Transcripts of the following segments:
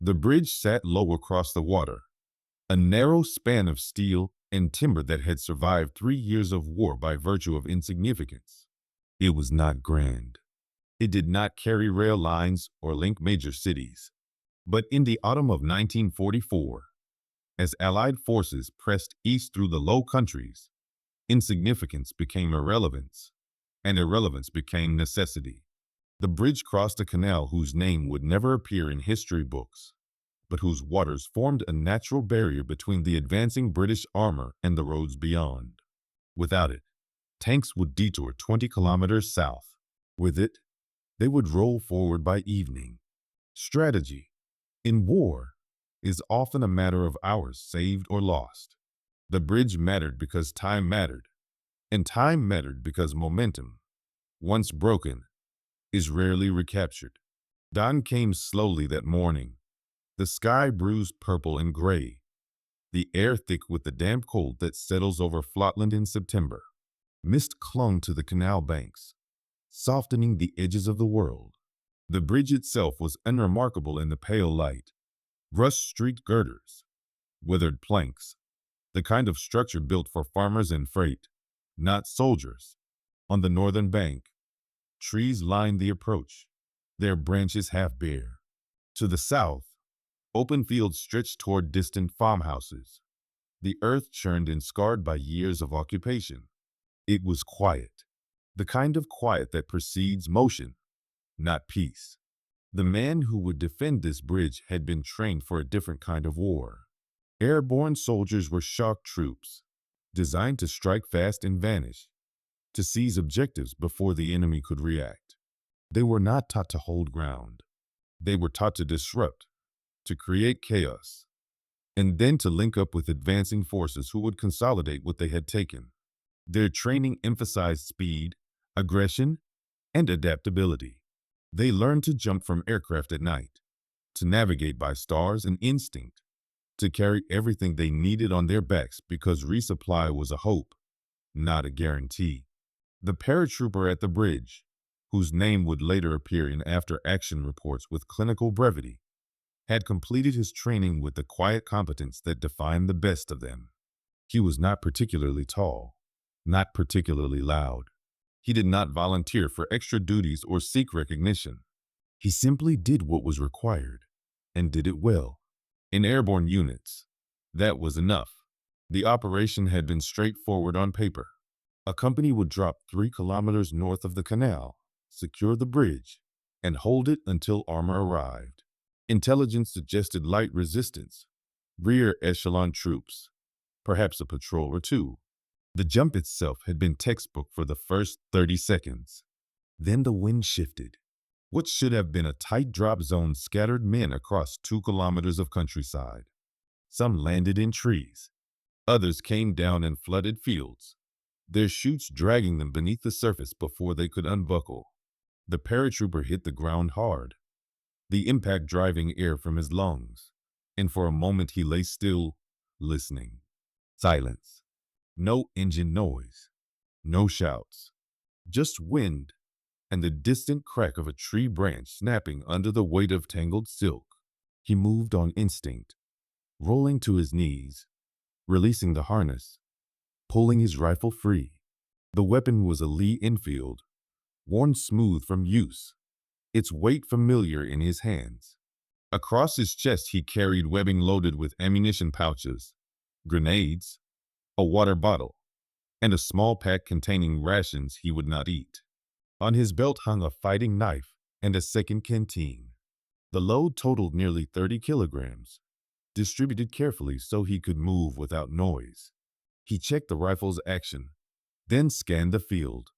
The bridge sat low across the water, a narrow span of steel and timber that had survived 3 years of war by virtue of insignificance. It was not grand. It did not carry rail lines or link major cities. But in the autumn of 1944, as Allied forces pressed east through the Low Countries, insignificance became irrelevance, and irrelevance became necessity. The bridge crossed a canal whose name would never appear in history books, but whose waters formed a natural barrier between the advancing British armor and the roads beyond. Without it, tanks would detour 20 kilometers south. With it, they would roll forward by evening. Strategy, in war, is often a matter of hours saved or lost. The bridge mattered because time mattered, and time mattered because momentum, once broken, is rarely recaptured. Dawn came slowly that morning, the sky bruised purple and gray, the air thick with the damp cold that settles over Flatland in September. Mist clung to the canal banks, softening the edges of the world. The bridge itself was unremarkable in the pale light. Rust-streaked girders, withered planks, the kind of structure built for farmers and freight, not soldiers. On the northern bank, trees lined the approach, their branches half bare. To the south, open fields stretched toward distant farmhouses, the earth churned and scarred by years of occupation. It was quiet, the kind of quiet that precedes motion, not peace. The man who would defend this bridge had been trained for a different kind of war. Airborne soldiers were shock troops, designed to strike fast and vanish, to seize objectives before the enemy could react. They were not taught to hold ground. They were taught to disrupt, to create chaos, and then to link up with advancing forces who would consolidate what they had taken. Their training emphasized speed, aggression, and adaptability. They learned to jump from aircraft at night, to navigate by stars and instinct, to carry everything they needed on their backs because resupply was a hope, not a guarantee. The paratrooper at the bridge, whose name would later appear in after-action reports with clinical brevity, had completed his training with the quiet competence that defined the best of them. He was not particularly tall, not particularly loud. He did not volunteer for extra duties or seek recognition. He simply did what was required, and did it well. In airborne units, that was enough. The operation had been straightforward on paper. A company would drop 3 kilometers north of the canal, secure the bridge, and hold it until armor arrived. Intelligence suggested light resistance, rear echelon troops, perhaps a patrol or two. The jump itself had been textbook for the first 30 seconds. Then the wind shifted. What should have been a tight drop zone scattered men across 2 kilometers of countryside. Some landed in trees. Others came down in flooded fields, their chutes dragging them beneath the surface before they could unbuckle. The paratrooper hit the ground hard, the impact driving air from his lungs, and for a moment he lay still, listening. Silence. No engine noise, no shouts, just wind and the distant crack of a tree branch snapping under the weight of tangled silk. He moved on instinct, rolling to his knees, releasing the harness, pulling his rifle free. The weapon was a Lee Enfield, worn smooth from use, its weight familiar in his hands. Across his chest he carried webbing loaded with ammunition pouches, grenades, a water bottle, and a small pack containing rations he would not eat. On his belt hung a fighting knife and a second canteen. The load totaled nearly 30 kilograms, distributed carefully so he could move without noise. He checked the rifle's action, then scanned the field.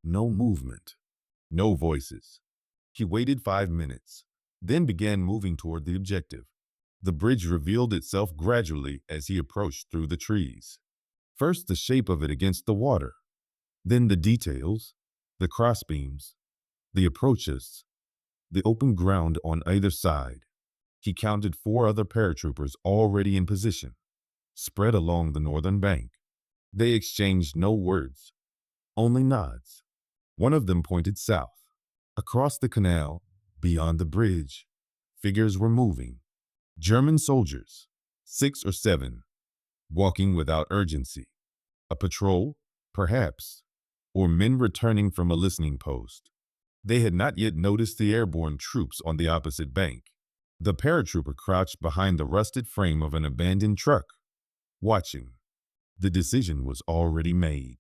No movement, no voices. He waited 5 minutes, then began moving toward the objective. The bridge revealed itself gradually as he approached through the trees. First the shape of it against the water, then the details, the crossbeams, the approaches, the open ground on either side. He counted 4 other paratroopers already in position, spread along the northern bank. They exchanged no words, only nods. One of them pointed south. Across the canal, beyond the bridge, Figures were moving. German soldiers, 6 or 7, walking without urgency. A patrol, perhaps, or men returning from a listening post. They had not yet noticed the airborne troops on the opposite bank. The paratrooper crouched behind the rusted frame of an abandoned truck, watching. The decision was already made.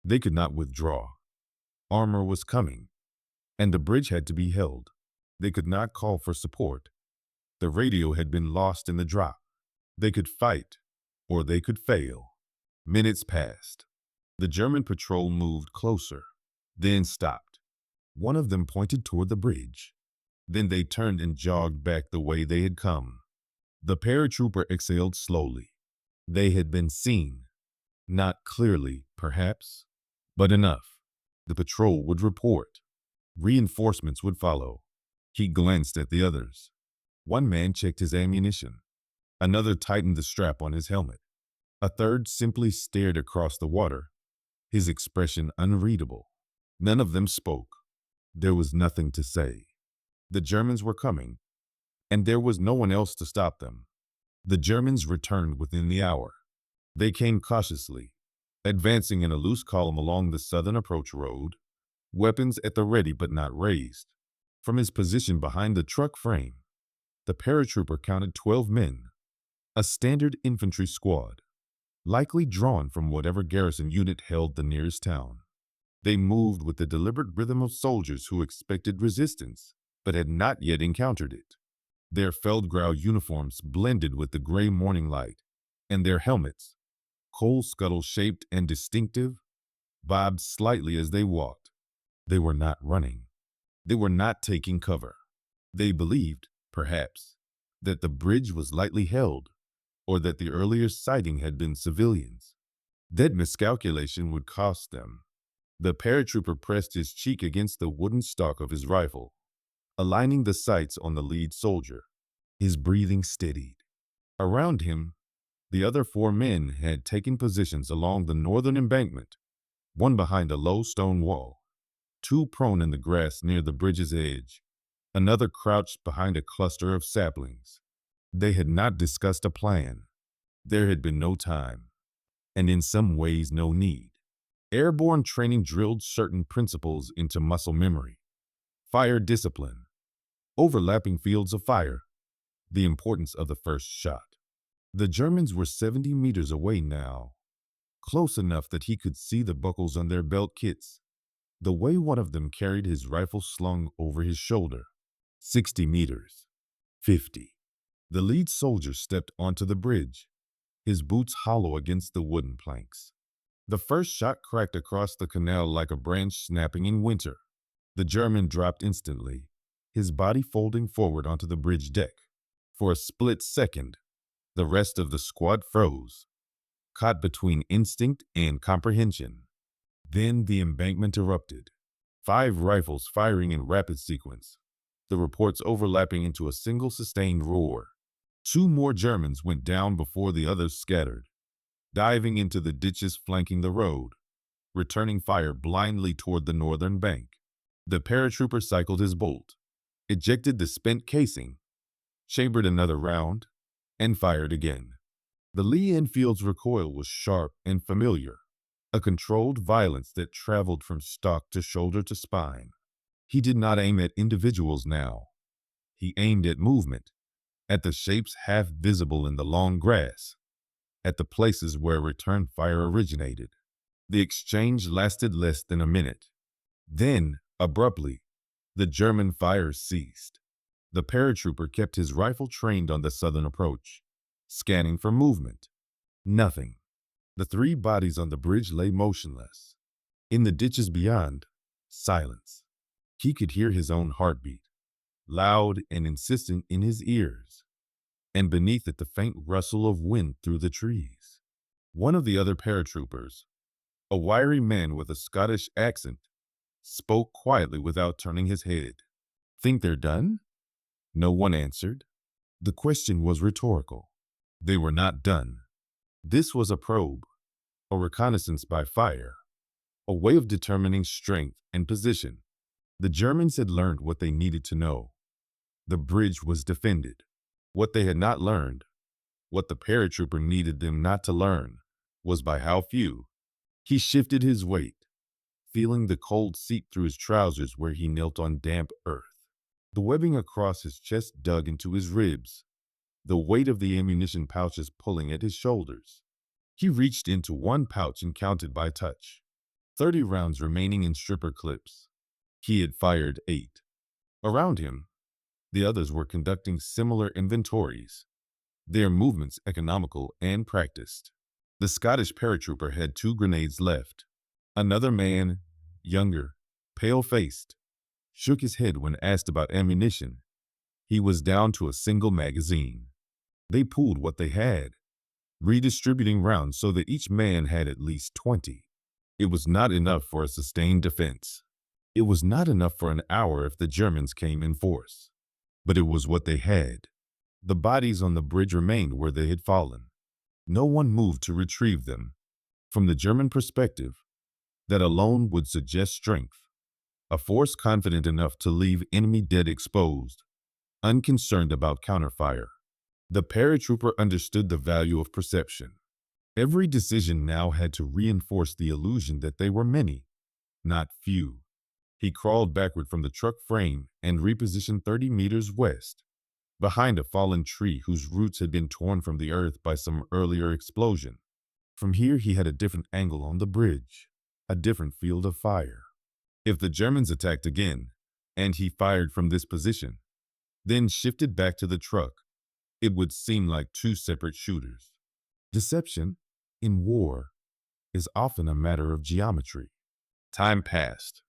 They could not withdraw. Armor was coming, and the bridge had to be held. They could not call for support. The radio had been lost in the drop. They could fight, or they could fail. Minutes passed. The German patrol moved closer, then stopped. One of them pointed toward the bridge. Then they turned and jogged back the way they had come. The paratrooper exhaled slowly. They had been seen. Not clearly, perhaps, but enough. The patrol would report. Reinforcements would follow. He glanced at the others. One man checked his ammunition. Another tightened the strap on his helmet. A third simply stared across the water, his expression unreadable. None of them spoke. There was nothing to say. The Germans were coming, and there was no one else to stop them. The Germans returned within the hour. They came cautiously, advancing in a loose column along the southern approach road, weapons at the ready but not raised. From his position behind the truck frame, the paratrooper counted 12 men, a standard infantry squad, likely drawn from whatever garrison unit held the nearest town. They moved with the deliberate rhythm of soldiers who expected resistance, but had not yet encountered it. Their Feldgrau uniforms blended with the gray morning light, and their helmets, coal scuttle shaped and distinctive, bobbed slightly as they walked. They were not running. They were not taking cover. They believed, perhaps, that the bridge was lightly held, or that the earlier sighting had been civilians. That miscalculation would cost them. The paratrooper pressed his cheek against the wooden stock of his rifle, aligning the sights on the lead soldier. His breathing steadied. Around him, the other 4 men had taken positions along the northern embankment, one behind a low stone wall, 2 prone in the grass near the bridge's edge, another crouched behind a cluster of saplings. They had not discussed a plan. There had been no time, and in some ways no need. Airborne training drilled certain principles into muscle memory. Fire discipline, overlapping fields of fire, the importance of the first shot. The Germans were 70 meters away now, close enough that he could see the buckles on their belt kits, the way one of them carried his rifle slung over his shoulder. 60 meters. 50. The lead soldier stepped onto the bridge, his boots hollow against the wooden planks. The first shot cracked across the canal like a branch snapping in winter. The German dropped instantly, his body folding forward onto the bridge deck. For a split second, the rest of the squad froze, caught between instinct and comprehension. Then the embankment erupted, 5 rifles firing in rapid sequence, the reports overlapping into a single sustained roar. 2 more Germans went down before the others scattered, diving into the ditches flanking the road, returning fire blindly toward the northern bank. The paratrooper cycled his bolt, ejected the spent casing, chambered another round, and fired again. The Lee Enfield's recoil was sharp and familiar, a controlled violence that traveled from stock to shoulder to spine. He did not aim at individuals now. He aimed at movement, at the shapes half visible in the long grass, at the places where return fire originated. The exchange lasted less than a minute. Then, abruptly, the German fire ceased. The paratrooper kept his rifle trained on the southern approach, scanning for movement. Nothing. The 3 bodies on the bridge lay motionless. In the ditches beyond, silence. He could hear his own heartbeat, loud and insistent in his ears, and beneath it the faint rustle of wind through the trees. One of the other paratroopers, a wiry man with a Scottish accent, spoke quietly without turning his head. "Think they're done?" No one answered. The question was rhetorical. They were not done. This was a probe, a reconnaissance by fire, a way of determining strength and position. The Germans had learned what they needed to know. The bridge was defended. What they had not learned, what the paratrooper needed them not to learn, was by how few. He shifted his weight, feeling the cold seep through his trousers where he knelt on damp earth. The webbing across his chest dug into his ribs, the weight of the ammunition pouches pulling at his shoulders. He reached into one pouch and counted by touch. 30 rounds remaining in stripper clips. He had fired 8. Around him, the others were conducting similar inventories, their movements economical and practiced. The Scottish paratrooper had 2 grenades left. Another man, younger, pale-faced, shook his head when asked about ammunition. He was down to a single magazine. They pooled what they had, redistributing rounds so that each man had at least 20. It was not enough for a sustained defense. It was not enough for an hour if the Germans came in force. But it was what they had. The bodies on the bridge remained where they had fallen. No one moved to retrieve them. From the German perspective, that alone would suggest strength. A force confident enough to leave enemy dead exposed, unconcerned about counterfire. The paratrooper understood the value of perception. Every decision now had to reinforce the illusion that they were many, not few. He crawled backward from the truck frame and repositioned 30 meters west, behind a fallen tree whose roots had been torn from the earth by some earlier explosion. From here he had a different angle on the bridge, a different field of fire. If the Germans attacked again, and he fired from this position, then shifted back to the truck, it would seem like 2 separate shooters. Deception, in war, is often a matter of geometry. Time passed.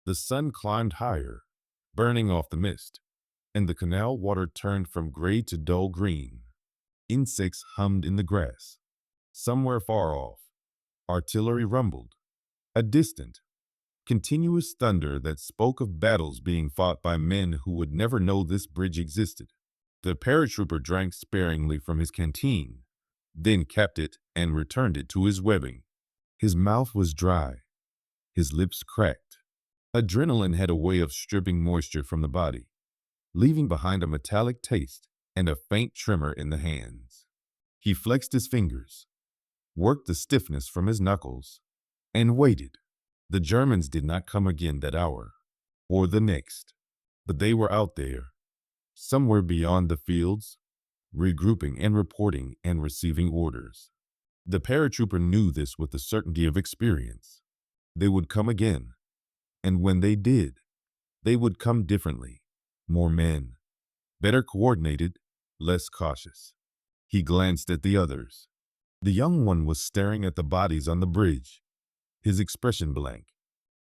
The sun climbed higher, burning off the mist, and the canal water turned from gray to dull green. Insects hummed in the grass. Somewhere far off, artillery rumbled, a distant, continuous thunder that spoke of battles being fought by men who would never know this bridge existed. The paratrooper drank sparingly from his canteen, then capped it and returned it to his webbing. His mouth was dry, his lips cracked. Adrenaline had a way of stripping moisture from the body, leaving behind a metallic taste and a faint tremor in the hands. He flexed his fingers, worked the stiffness from his knuckles, and waited. The Germans did not come again that hour, or the next, but they were out there, somewhere beyond the fields, regrouping and reporting and receiving orders. The paratrooper knew this with the certainty of experience. They would come again, and when they did, they would come differently. More men, better coordinated, less cautious. He glanced at the others. The young one was staring at the bodies on the bridge, his expression blank.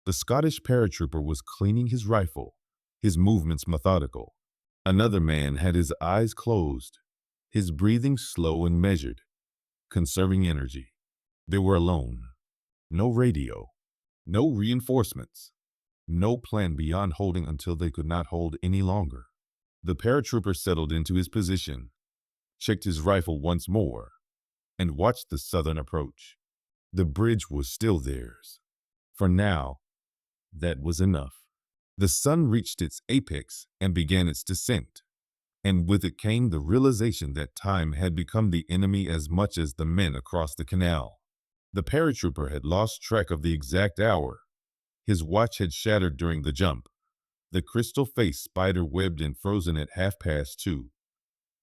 The Scottish paratrooper was cleaning his rifle, his movements methodical. Another man had his eyes closed, his breathing slow and measured, conserving energy. They were alone. No radio, no reinforcements, no plan beyond holding until they could not hold any longer. The paratrooper settled into his position, checked his rifle once more, and watched the southern approach. The bridge was still theirs. For now, that was enough. The sun reached its apex and began its descent, and with it came the realization that time had become the enemy as much as the men across the canal. The paratrooper had lost track of the exact hour. His watch had shattered during the jump, the crystal face spider-webbed and frozen at 2:30.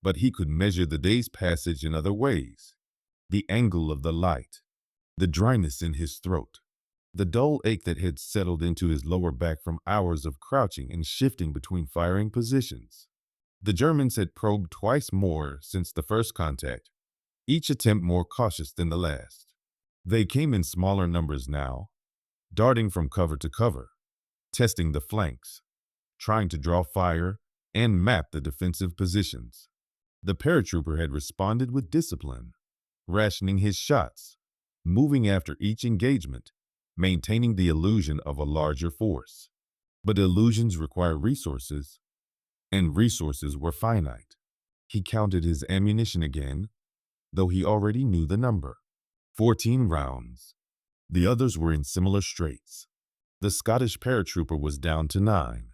But he could measure the day's passage in other ways. The angle of the light, the dryness in his throat, the dull ache that had settled into his lower back from hours of crouching and shifting between firing positions. The Germans had probed twice more since the first contact, each attempt more cautious than the last. They came in smaller numbers now, darting from cover to cover, testing the flanks, trying to draw fire and map the defensive positions. The paratrooper had responded with discipline, rationing his shots, moving after each engagement, maintaining the illusion of a larger force. But illusions require resources, and resources were finite. He counted his ammunition again, though he already knew the number. 14 rounds. The others were in similar straits. The Scottish paratrooper was down to 9.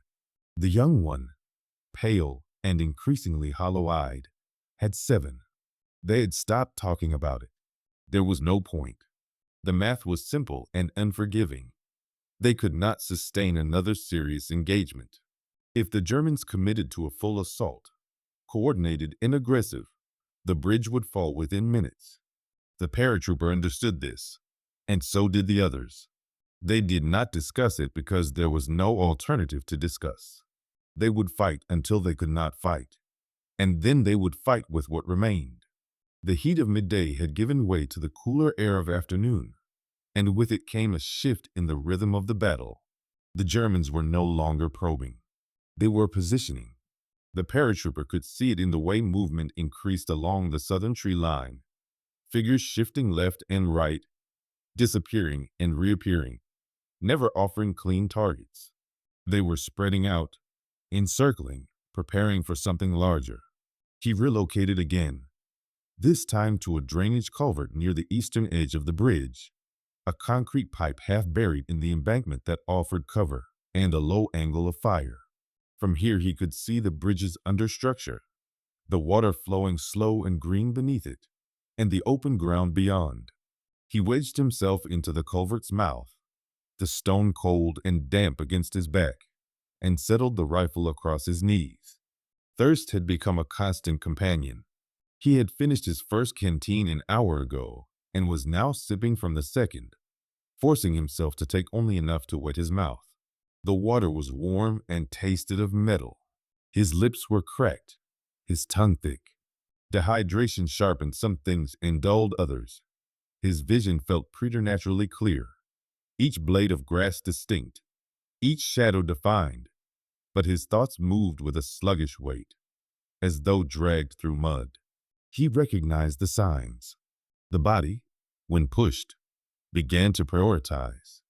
The young one, pale, and increasingly hollow-eyed, had 7. They had stopped talking about it. There was no point. The math was simple and unforgiving. They could not sustain another serious engagement. If the Germans committed to a full assault, coordinated and aggressive, the bridge would fall within minutes. The paratrooper understood this, and so did the others. They did not discuss it because there was no alternative to discuss. They would fight until they could not fight, and then they would fight with what remained. The heat of midday had given way to the cooler air of afternoon, and with it came a shift in the rhythm of the battle. The Germans were no longer probing. They were positioning. The paratrooper could see it in the way movement increased along the southern tree line, figures shifting left and right, disappearing and reappearing, never offering clean targets. They were spreading out, encircling, preparing for something larger. He relocated again, this time to a drainage culvert near the eastern edge of the bridge, a concrete pipe half buried in the embankment that offered cover and a low angle of fire. From here he could see the bridge's understructure, the water flowing slow and green beneath it, and the open ground beyond. He wedged himself into the culvert's mouth, the stone cold and damp against his back, and settled the rifle across his knees. Thirst had become a constant companion. He had finished his first canteen an hour ago and was now sipping from the second, forcing himself to take only enough to wet his mouth. The water was warm and tasted of metal. His lips were cracked, his tongue thick. Dehydration sharpened some things and dulled others. His vision felt preternaturally clear, each blade of grass distinct, each shadow defined, but his thoughts moved with a sluggish weight, as though dragged through mud. He recognized the signs. The body, when pushed, began to prioritize.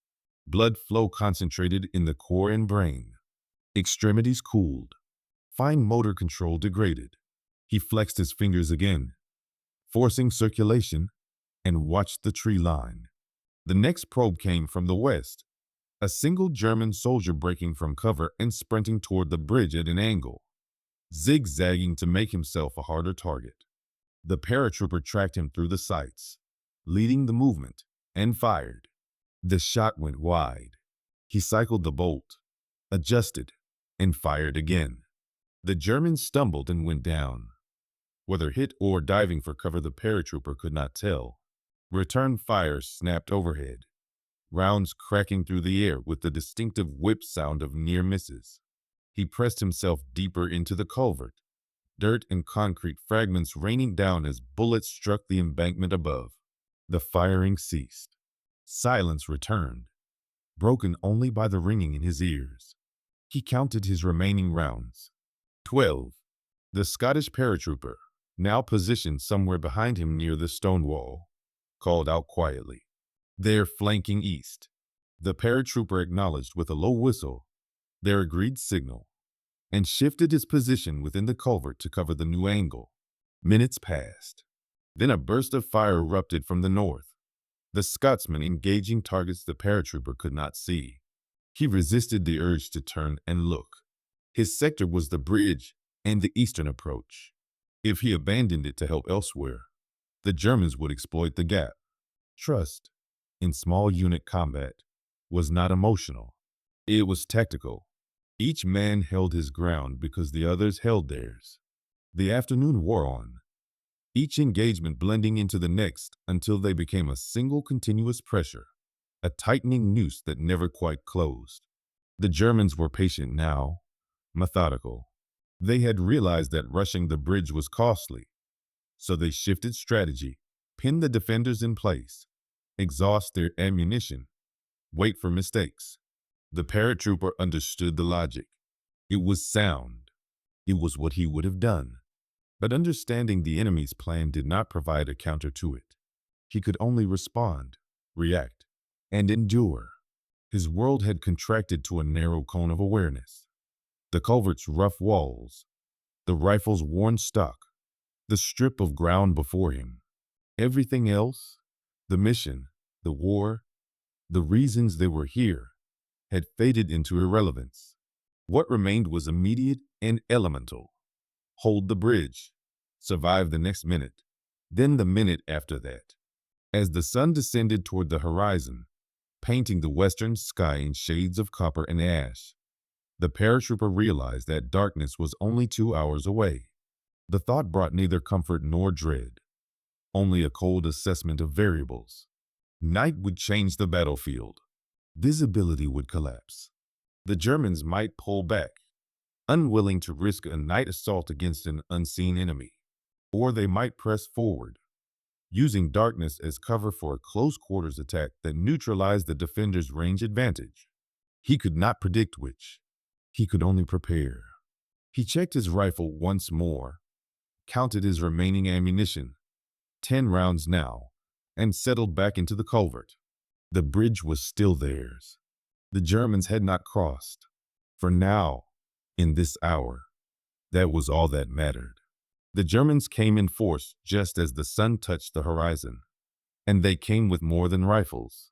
Blood flow concentrated in the core and brain. Extremities cooled. Fine motor control degraded. He flexed his fingers again, forcing circulation, and watched the tree line. The next probe came from the west, a single German soldier breaking from cover and sprinting toward the bridge at an angle, zigzagging to make himself a harder target. The paratrooper tracked him through the sights, leading the movement, and fired. The shot went wide. He cycled the bolt, adjusted, and fired again. The German stumbled and went down. Whether hit or diving for cover, the paratrooper could not tell. Return fire snapped overhead, rounds cracking through the air with the distinctive whip sound of near misses. He pressed himself deeper into the culvert, dirt and concrete fragments raining down as bullets struck the embankment above. The firing ceased. Silence returned, broken only by the ringing in his ears. He counted his remaining rounds. 12. The Scottish paratrooper, now positioned somewhere behind him near the stone wall, called out quietly, "They're flanking east." The paratrooper acknowledged with a low whistle their agreed signal, and shifted his position within the culvert to cover the new angle. Minutes passed. Then a burst of fire erupted from the north, the Scotsman engaging targets the paratrooper could not see. He resisted the urge to turn and look. His sector was the bridge and the eastern approach. If he abandoned it to help elsewhere, the Germans would exploit the gap. Trust, in small unit combat, was not emotional. It was tactical. Each man held his ground because the others held theirs. The afternoon wore on, each engagement blending into the next until they became a single continuous pressure, a tightening noose that never quite closed. The Germans were patient now, methodical. They had realized that rushing the bridge was costly, so they shifted strategy, pinned the defenders in place, exhaust their ammunition, wait for mistakes. The paratrooper understood the logic. It was sound. It was what he would have done. But understanding the enemy's plan did not provide a counter to it. He could only respond, react, and endure. His world had contracted to a narrow cone of awareness. The culvert's rough walls, the rifle's worn stock, the strip of ground before him. Everything else, the mission, the war, the reasons they were here, had faded into irrelevance. What remained was immediate and elemental. hold the bridge, survive the next minute, then the minute after that. As the sun descended toward the horizon, painting the western sky in shades of copper and ash, the paratrooper realized that darkness was only 2 hours away. The thought brought neither comfort nor dread, only a cold assessment of variables. Night would change the battlefield. Visibility would collapse. The Germans might pull back, unwilling to risk a night assault against an unseen enemy. Or they might press forward, using darkness as cover for a close-quarters attack that neutralized the defender's range advantage. He could not predict which. He could only prepare. He checked his rifle once more, counted his remaining ammunition, 10 rounds now, and settled back into the culvert. The bridge was still theirs. The Germans had not crossed. For now, in this hour, that was all that mattered. The Germans came in force just as the sun touched the horizon, and they came with more than rifles.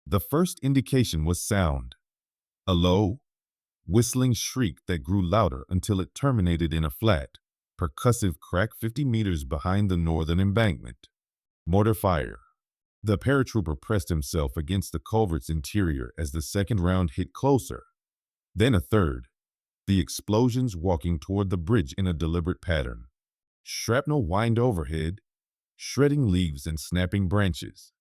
The first indication was sound, a low, whistling shriek that grew louder until it terminated in a flat, percussive crack 50 meters behind the northern embankment. Mortar fire. The paratrooper pressed himself against the culvert's interior as the second round hit closer. Then a third, the explosions walking toward the bridge in a deliberate pattern. Shrapnel whined overhead, shredding leaves and snapping branches.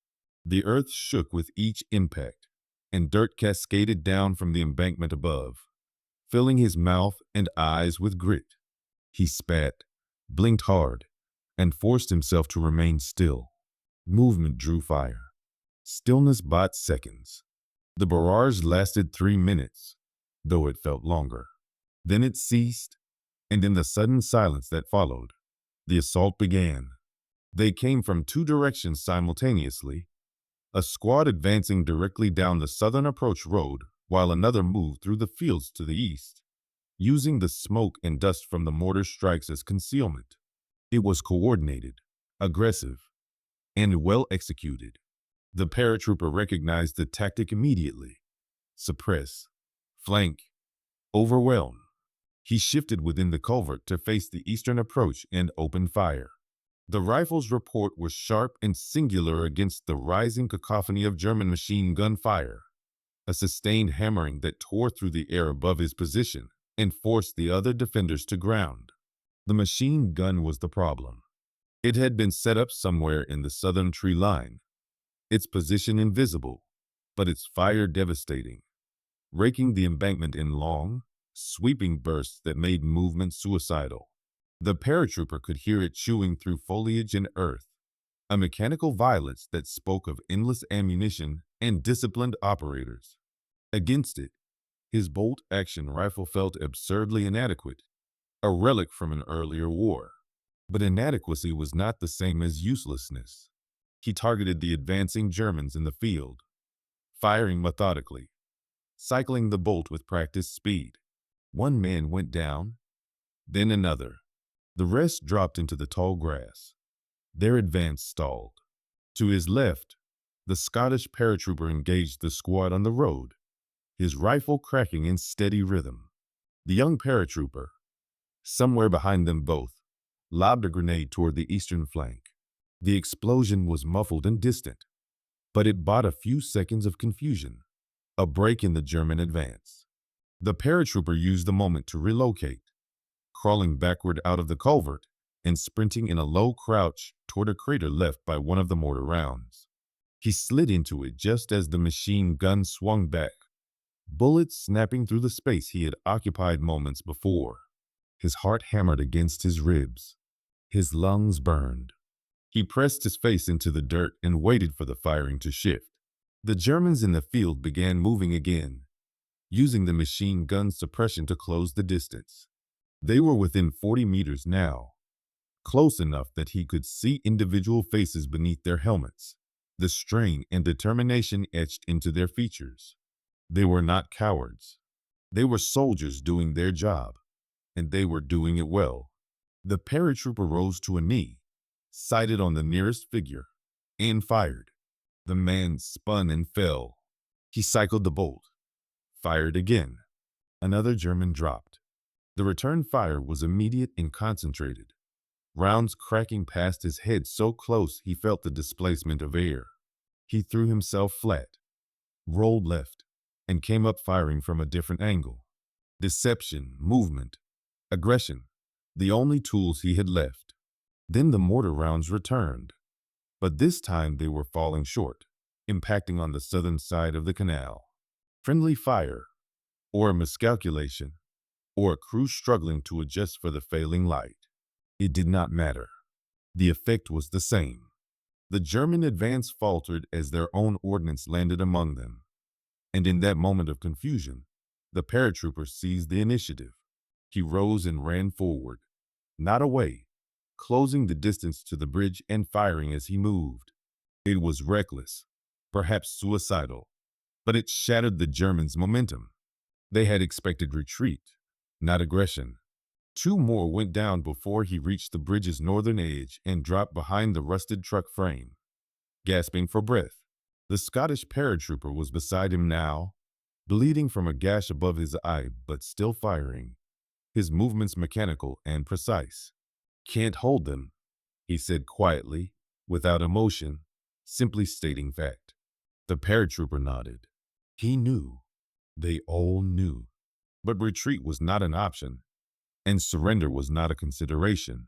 The earth shook with each impact, and dirt cascaded down from the embankment above, filling his mouth and eyes with grit. He spat, blinked hard, and forced himself to remain still. Movement drew fire. Stillness bought seconds. The barrage lasted 3 minutes, though it felt longer. Then it ceased, and in the sudden silence that followed, the assault began. They came from 2 directions simultaneously, a squad advancing directly down the southern approach road, while another moved through the fields to the east, using the smoke and dust from the mortar strikes as concealment. It was coordinated, aggressive, and well executed. The paratrooper recognized the tactic immediately. Suppress, flank, overwhelm. He shifted within the culvert to face the eastern approach and opened fire. The rifle's report was sharp and singular against the rising cacophony of German machine gun fire, a sustained hammering that tore through the air above his position and forced the other defenders to ground. The machine gun was the problem. It had been set up somewhere in the southern tree line, its position invisible, but its fire devastating, raking the embankment in long, sweeping bursts that made movement suicidal. The paratrooper could hear it chewing through foliage and earth, a mechanical violence that spoke of endless ammunition and disciplined operators. Against it, his bolt-action rifle felt absurdly inadequate, a relic from an earlier war. But inadequacy was not the same as uselessness. He targeted the advancing Germans in the field, firing methodically, cycling the bolt with practiced speed. One man went down, then another. The rest dropped into the tall grass. Their advance stalled. To his left, the Scottish paratrooper engaged the squad on the road, his rifle cracking in steady rhythm. The young paratrooper, somewhere behind them both, lobbed a grenade toward the eastern flank. The explosion was muffled and distant, but it bought a few seconds of confusion, a break in the German advance. The paratrooper used the moment to relocate, crawling backward out of the culvert and sprinting in a low crouch toward a crater left by one of the mortar rounds. He slid into it just as the machine gun swung back, bullets snapping through the space he had occupied moments before. His heart hammered against his ribs. His lungs burned. He pressed his face into the dirt and waited for the firing to shift. The Germans in the field began moving again, using the machine gun suppression to close the distance. They were within 40 meters now, close enough that he could see individual faces beneath their helmets, the strain and determination etched into their features. They were not cowards. They were soldiers doing their job, and they were doing it well. The paratrooper rose to a knee, sighted on the nearest figure, and fired. The man spun and fell. He cycled the bolt, fired again. Another German dropped. The return fire was immediate and concentrated, rounds cracking past his head so close he felt the displacement of air. He threw himself flat, rolled left, and came up firing from a different angle. Deception, movement, aggression, the only tools he had left. Then the mortar rounds returned, but this time they were falling short, impacting on the southern side of the canal. Friendly fire, or a miscalculation, or a crew struggling to adjust for the failing light. It did not matter. The effect was the same. The German advance faltered as their own ordnance landed among them. And in that moment of confusion, the paratrooper seized the initiative. He rose and ran forward, not away, closing the distance to the bridge and firing as he moved. It was reckless, perhaps suicidal, but it shattered the Germans' momentum. They had expected retreat, not aggression. Two more went down before he reached the bridge's northern edge and dropped behind the rusted truck frame. Gasping for breath, the Scottish paratrooper was beside him now, bleeding from a gash above his eye but still firing, his movements mechanical and precise. "Can't hold them," he said quietly, without emotion, simply stating fact. The paratrooper nodded. He knew. They all knew. But retreat was not an option, and surrender was not a consideration.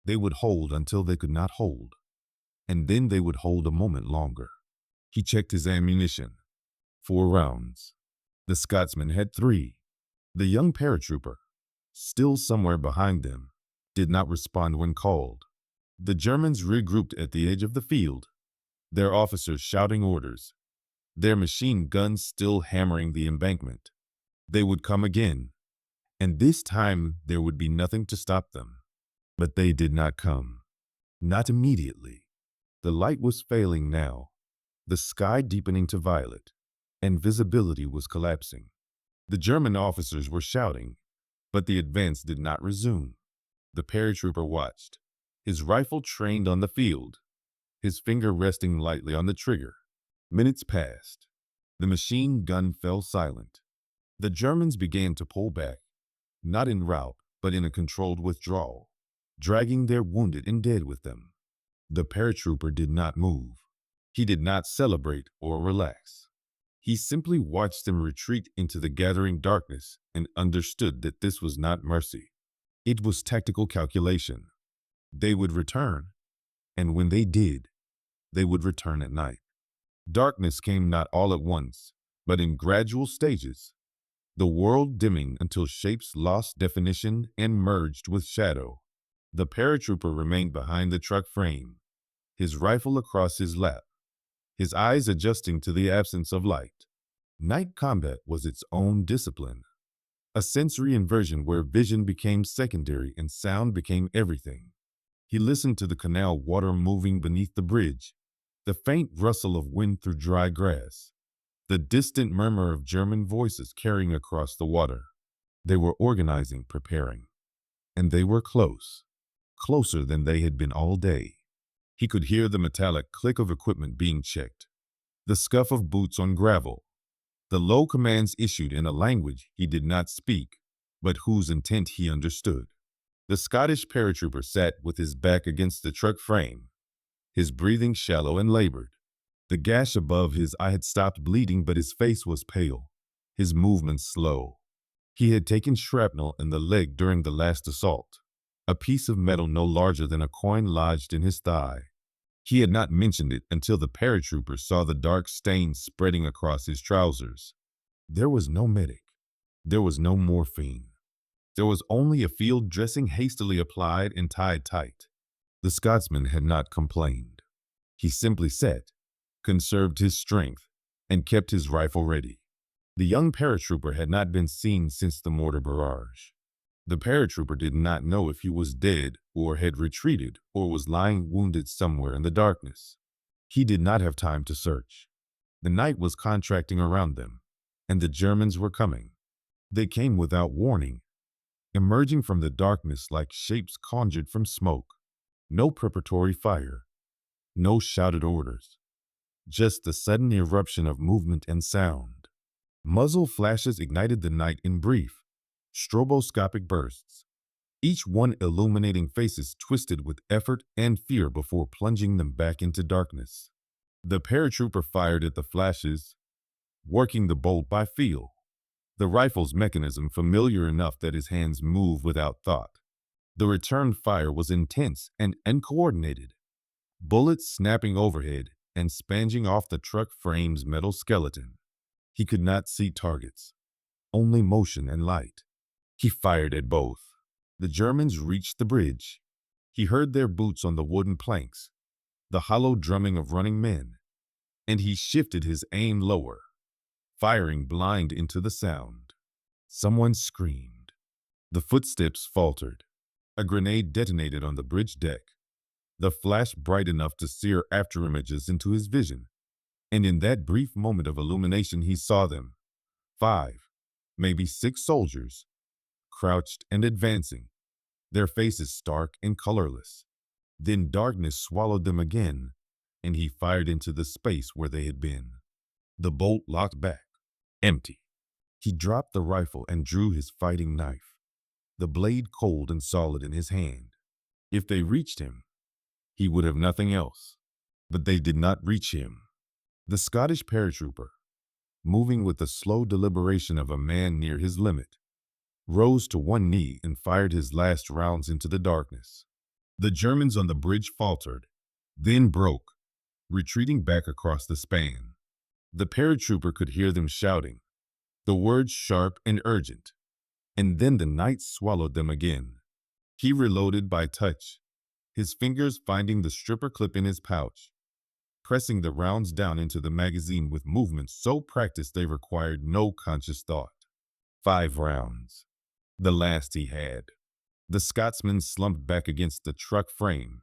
They would hold until they could not hold, and then they would hold a moment longer. He checked his ammunition. 4 rounds. The Scotsman had 3. The young paratrooper, still somewhere behind them, did not respond when called. The Germans regrouped at the edge of the field, their officers shouting orders, their machine guns still hammering the embankment. They would come again, and this time there would be nothing to stop them. But they did not come. Not immediately. The light was failing now, the sky deepening to violet, and visibility was collapsing. The German officers were shouting, but the advance did not resume. The paratrooper watched, his rifle trained on the field, his finger resting lightly on the trigger. Minutes passed. The machine gun fell silent. The Germans began to pull back, not in rout, but in a controlled withdrawal, dragging their wounded and dead with them. The paratrooper did not move. He did not celebrate or relax. He simply watched them retreat into the gathering darkness and understood that this was not mercy. It was tactical calculation. They would return, and when they did, they would return at night. Darkness came not all at once, but in gradual stages, the world dimming until shapes lost definition and merged with shadow. The paratrooper remained behind the truck frame, his rifle across his lap, his eyes adjusting to the absence of light. Night combat was its own discipline, a sensory inversion where vision became secondary and sound became everything. He listened to the canal water moving beneath the bridge, the faint rustle of wind through dry grass, the distant murmur of German voices carrying across the water. They were organizing, preparing. And they were close, closer than they had been all day. He could hear the metallic click of equipment being checked, the scuff of boots on gravel, the low commands issued in a language he did not speak, but whose intent he understood. The Scottish paratrooper sat with his back against the truck frame, his breathing shallow and labored. The gash above his eye had stopped bleeding, but his face was pale, his movements slow. He had taken shrapnel in the leg during the last assault, a piece of metal no larger than a coin lodged in his thigh. He had not mentioned it until the paratrooper saw the dark stain spreading across his trousers. There was no medic. There was no morphine. There was only a field dressing hastily applied and tied tight. The Scotsman had not complained. He simply sat, conserved his strength, and kept his rifle ready. The young paratrooper had not been seen since the mortar barrage. The paratrooper did not know if he was dead or had retreated or was lying wounded somewhere in the darkness. He did not have time to search. The night was contracting around them, and the Germans were coming. They came without warning, emerging from the darkness like shapes conjured from smoke. No preparatory fire, no shouted orders, just the sudden eruption of movement and sound. Muzzle flashes ignited the night in brief, Stroboscopic bursts, each one illuminating faces twisted with effort and fear before plunging them back into darkness. The paratrooper fired at the flashes, working the bolt by feel, the rifle's mechanism familiar enough that his hands moved without thought. The return fire was intense and uncoordinated, bullets snapping overhead and spanging off the truck frame's metal skeleton. He could not see targets, only motion and light. He fired at both. The Germans reached the bridge. He heard their boots on the wooden planks, the hollow drumming of running men, and he shifted his aim lower, firing blind into the sound. Someone screamed. The footsteps faltered. A grenade detonated on the bridge deck, the flash bright enough to sear afterimages into his vision. And in that brief moment of illumination, he saw them. 5, maybe 6 soldiers, crouched and advancing, their faces stark and colorless. Then darkness swallowed them again, and he fired into the space where they had been. The bolt locked back, empty. He dropped the rifle and drew his fighting knife, the blade cold and solid in his hand. If they reached him, he would have nothing else. But they did not reach him. The Scottish paratrooper, moving with the slow deliberation of a man near his limit, rose to one knee and fired his last rounds into the darkness. The Germans on the bridge faltered, then broke, retreating back across the span. The paratrooper could hear them shouting, the words sharp and urgent, and then the night swallowed them again. He reloaded by touch, his fingers finding the stripper clip in his pouch, pressing the rounds down into the magazine with movements so practiced they required no conscious thought. 5 rounds, the last he had. The Scotsman slumped back against the truck frame,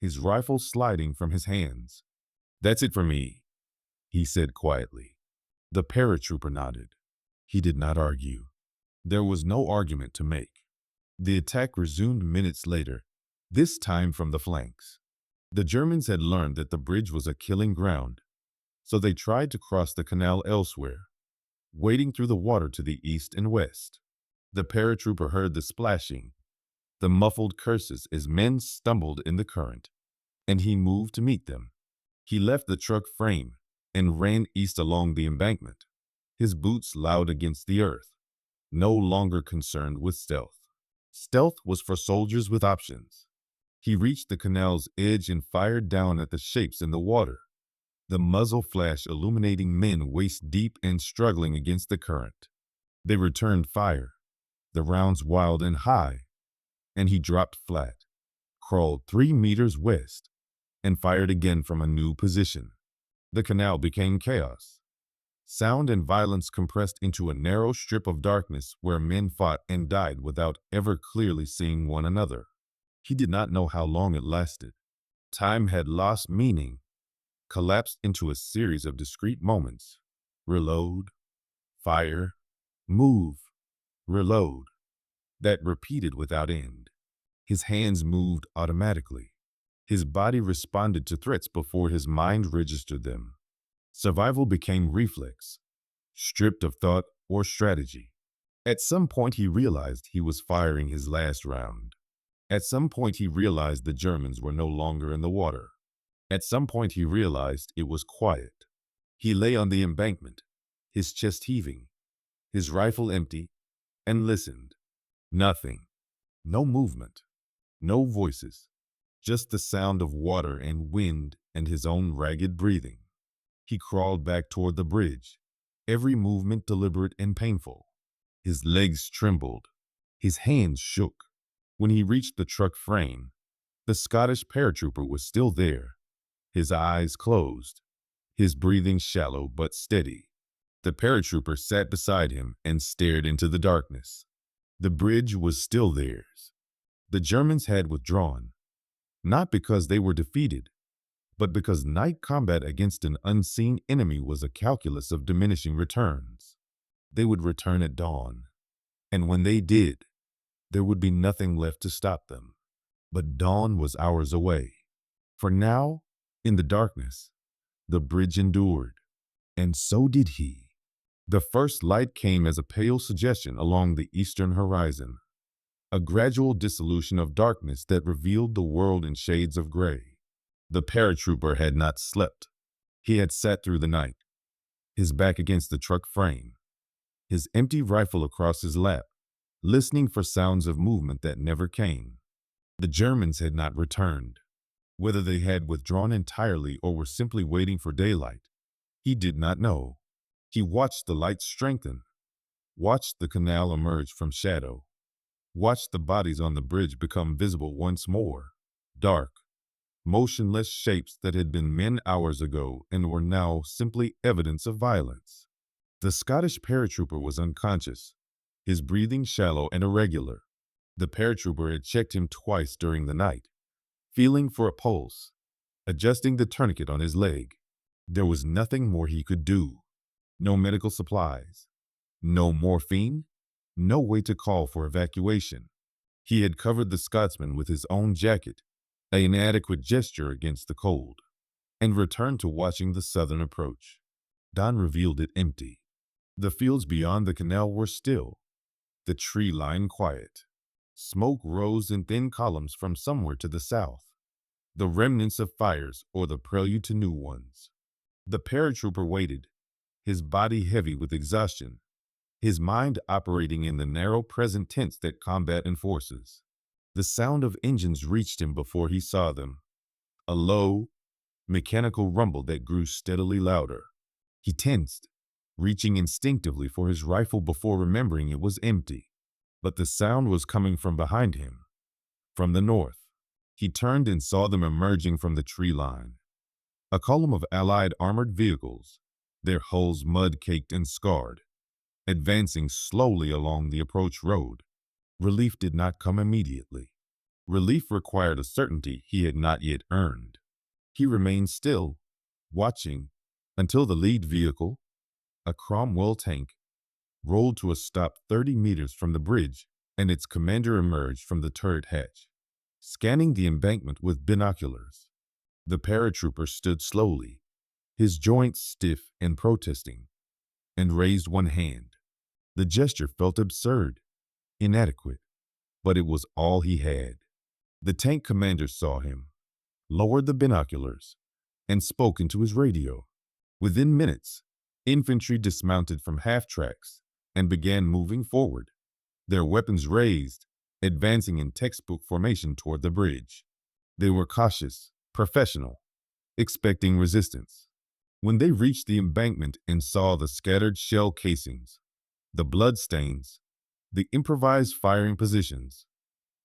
his rifle sliding from his hands. "That's it for me," he said quietly. The paratrooper nodded. He did not argue. There was no argument to make. The attack resumed minutes later, this time from the flanks. The Germans had learned that the bridge was a killing ground, so they tried to cross the canal elsewhere, wading through the water to the east and west. The paratrooper heard the splashing, the muffled curses as men stumbled in the current, and he moved to meet them. He left the truck frame and ran east along the embankment, his boots loud against the earth, no longer concerned with stealth. Stealth was for soldiers with options. He reached the canal's edge and fired down at the shapes in the water, the muzzle flash illuminating men waist deep and struggling against the current. They returned fire, the rounds wild and high, and he dropped flat, crawled 3 meters west, and fired again from a new position. The canal became chaos. Sound and violence compressed into a narrow strip of darkness where men fought and died without ever clearly seeing one another. He did not know how long it lasted. Time had lost meaning, collapsed into a series of discrete moments. Reload, fire, move, reload, that repeated without end. His hands moved automatically. His body responded to threats before his mind registered them. Survival became reflex, stripped of thought or strategy. At some point he realized he was firing his last round. At some point he realized the Germans were no longer in the water. At some point he realized it was quiet. He lay on the embankment, his chest heaving, his rifle empty, and listened. Nothing. No movement. No voices. Just the sound of water and wind and his own ragged breathing. He crawled back toward the bridge, every movement deliberate and painful. His legs trembled. His hands shook. When he reached the truck frame, the Scottish paratrooper was still there, his eyes closed, his breathing shallow but steady. The paratrooper sat beside him and stared into the darkness. The bridge was still theirs. The Germans had withdrawn, not because they were defeated, but because night combat against an unseen enemy was a calculus of diminishing returns. They would return at dawn, and when they did, there would be nothing left to stop them. But dawn was hours away. For now, in the darkness, the bridge endured, and so did he. The first light came as a pale suggestion along the eastern horizon, a gradual dissolution of darkness that revealed the world in shades of gray. The paratrooper had not slept. He had sat through the night, his back against the truck frame, his empty rifle across his lap, listening for sounds of movement that never came. The Germans had not returned. Whether they had withdrawn entirely or were simply waiting for daylight, he did not know. He watched the light strengthen, watched the canal emerge from shadow, watched the bodies on the bridge become visible once more, dark, motionless shapes that had been men hours ago and were now simply evidence of violence. The Scottish paratrooper was unconscious, his breathing shallow and irregular. The paratrooper had checked him twice during the night, feeling for a pulse, adjusting the tourniquet on his leg. There was nothing more he could do. No medical supplies, no morphine, no way to call for evacuation. He had covered the Scotsman with his own jacket, an inadequate gesture against the cold, and returned to watching the southern approach. Dawn revealed it empty. The fields beyond the canal were still, the tree line quiet. Smoke rose in thin columns from somewhere to the south, the remnants of fires or the prelude to new ones. The paratrooper waited, his body heavy with exhaustion, his mind operating in the narrow present tense that combat enforces. The sound of engines reached him before he saw them, a low, mechanical rumble that grew steadily louder. He tensed, reaching instinctively for his rifle before remembering it was empty. But the sound was coming from behind him, from the north. He turned and saw them emerging from the tree line. A column of Allied armored vehicles, their hulls mud-caked and scarred, advancing slowly along the approach road. Relief did not come immediately. Relief required a certainty he had not yet earned. He remained still, watching, until the lead vehicle, a Cromwell tank, rolled to a stop 30 meters from the bridge, and its commander emerged from the turret hatch, scanning the embankment with binoculars. The paratrooper stood slowly, his joints stiff and protesting, and raised one hand. The gesture felt absurd, inadequate, but it was all he had. The tank commander saw him, lowered the binoculars, and spoke into his radio. Within minutes, infantry dismounted from half-tracks and began moving forward, their weapons raised, advancing in textbook formation toward the bridge. They were cautious, professional, expecting resistance. When they reached the embankment and saw the scattered shell casings, the bloodstains, the improvised firing positions,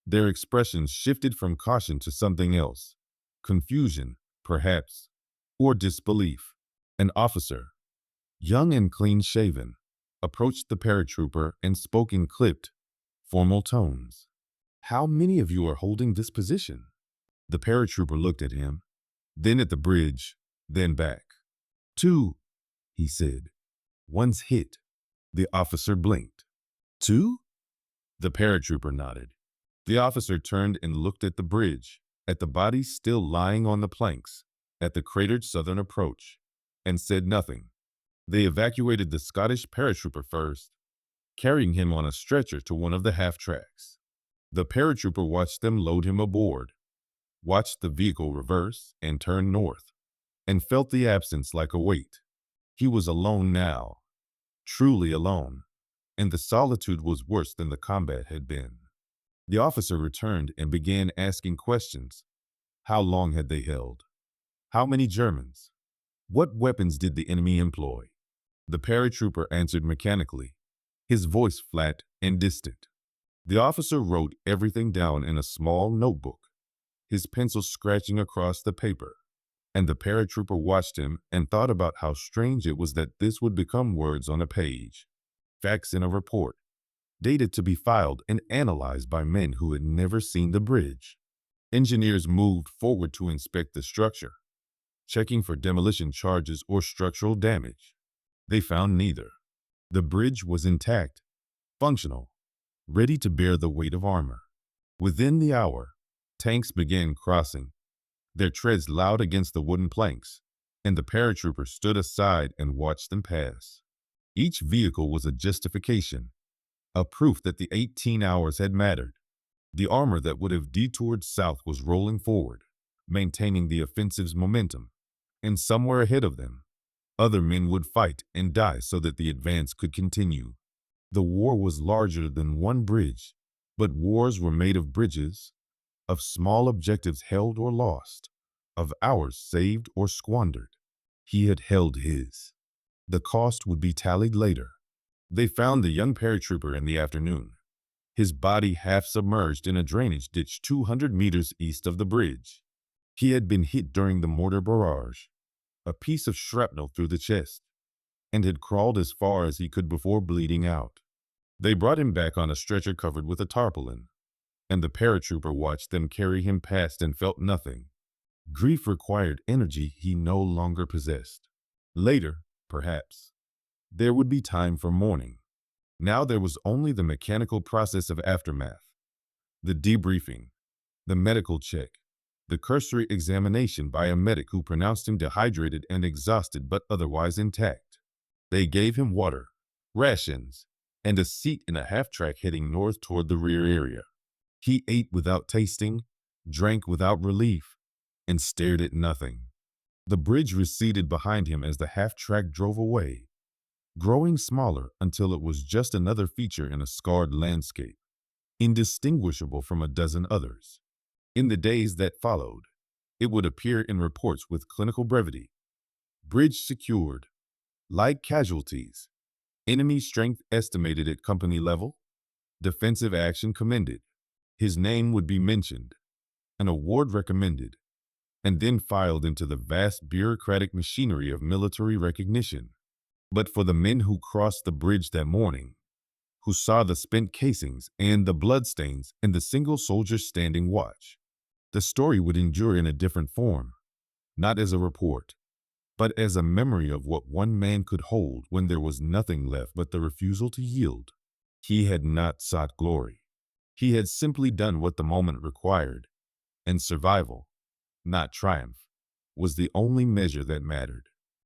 their expressions shifted from caution to something else, confusion, perhaps, or disbelief. An officer, young and clean-shaven, approached the paratrooper and spoke in clipped, formal tones. "How many of you are holding this position?" The paratrooper looked at him, then at the bridge, then back. "Two," he said. "One's hit." The officer blinked. "Two?" The paratrooper nodded. The officer turned and looked at the bridge, at the bodies still lying on the planks, at the cratered southern approach, and said nothing. They evacuated the Scottish paratrooper first, carrying him on a stretcher to one of the half-tracks. The paratrooper watched them load him aboard, watched the vehicle reverse and turn north, and felt the absence like a weight. He was alone now, truly alone, and the solitude was worse than the combat had been. The officer returned and began asking questions. How long had they held? How many Germans? What weapons did the enemy employ? The paratrooper answered mechanically, his voice flat and distant. The officer wrote everything down in a small notebook, his pencil scratching across the paper, and the paratrooper watched him and thought about how strange it was that this would become words on a page, facts in a report, data to be filed and analyzed by men who had never seen the bridge. Engineers moved forward to inspect the structure, checking for demolition charges or structural damage. They found neither. The bridge was intact, functional, ready to bear the weight of armor. Within the hour, tanks began crossing, their treads loud against the wooden planks, and the paratrooper stood aside and watched them pass. Each vehicle was a justification, a proof that the 18 hours had mattered. The armor that would have detoured south was rolling forward, maintaining the offensive's momentum. And somewhere ahead of them, other men would fight and die so that the advance could continue. The war was larger than one bridge, but wars were made of bridges, of small objectives held or lost, of hours saved or squandered. He had held his. The cost would be tallied later. They found the young paratrooper in the afternoon, his body half submerged in a drainage ditch 200 meters east of the bridge. He had been hit during the mortar barrage, a piece of shrapnel through the chest, and had crawled as far as he could before bleeding out. They brought him back on a stretcher covered with a tarpaulin, and the paratrooper watched them carry him past and felt nothing. Grief required energy he no longer possessed. Later, perhaps, there would be time for mourning. Now there was only the mechanical process of aftermath, the debriefing, the medical check, the cursory examination by a medic who pronounced him dehydrated and exhausted but otherwise intact. They gave him water, rations, and a seat in a half-track heading north toward the rear area. He ate without tasting, drank without relief, and stared at nothing. The bridge receded behind him as the half-track drove away, growing smaller until it was just another feature in a scarred landscape, indistinguishable from a dozen others. In the days that followed, it would appear in reports with clinical brevity. Bridge secured. Light casualties. Enemy strength estimated at company level. Defensive action commended. His name would be mentioned, an award recommended, and then filed into the vast bureaucratic machinery of military recognition. But for the men who crossed the bridge that morning, who saw the spent casings and the bloodstains and the single soldier standing watch, the story would endure in a different form, not as a report, but as a memory of what one man could hold when there was nothing left but the refusal to yield. He had not sought glory. He had simply done what the moment required, and survival, not triumph, was the only measure that mattered.